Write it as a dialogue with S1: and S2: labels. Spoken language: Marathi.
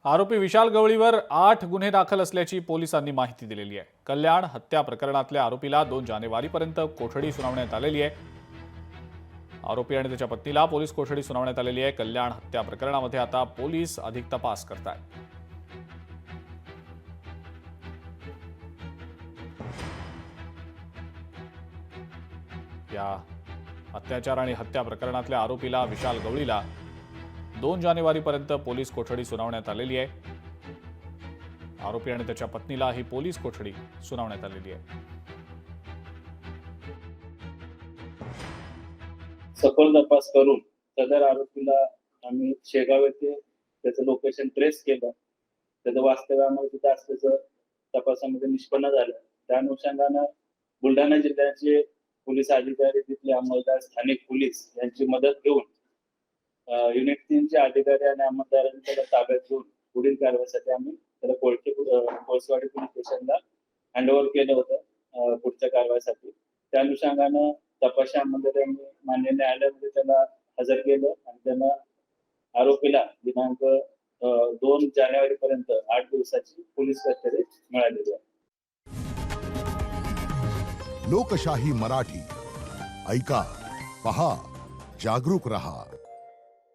S1: आरोपी विशाल गवळीवर 8 गुन्हे दाखल असल्याची पोलिसांनी माहिती दिलेली आहे। कल्याण हत्या प्रकरणातल्या आरोपीला 2 जानेवारीपर्यंत कोठडी सुनावण्यात आलेली आहे। आरोपी आणि त्याच्या पत्नीला पोलीस कोठडी सुनावण्यात आलेली आहे। कल्याण हत्या प्रकरणामध्ये आता पोलीस अधिक तपास करतायत। या अत्याचार आणि हत्या प्रकरणातल्या आरोपीला विशाल गवळीला 2 जानेवारीपर्यंत पोलीस कोठडी सुनावण्यात आलेली आहे। आरोपी आणि त्याच्या पत्नीला ही पोलीस कोठडी सुनावण्यात आलेली आहे।
S2: सखोल तपास करून सदर आरोपीला आम्ही शेगाव येथे त्याचं लोकेशन ट्रेस केलं। त्याचं वास्तव्यामध्ये तिथं असल्याचं तपासामध्ये निष्पन्न झालं। त्या अनुषंगानं बुलढाणा जिल्ह्याचे पोलीस अधिकारी, तिथले अंमलदार, स्थानिक पोलीस यांची मदत घेऊन युनिट 3 चे अधिकारी आणि अंमलदारांनी त्याला ताब्यात घेऊन पुढील कारवाईसाठी आम्ही त्याला कोळसवाडी पोलीस स्टेशनला हँडओव्हर केलं होतं पुढच्या कारवाईसाठी। त्या अनुषंगानं तपासी अंमलदारांनी मान्य न्यायालयामध्ये त्याला हजर केलं आणि त्यांना आरोपीला दिनांक 2 जानेवारीपर्यंत 8 दिवसाची पोलीस कस्टडी मिळालेली आहे।
S3: लोकशाही मराठी ऐका, पहा, जागरूक रहा।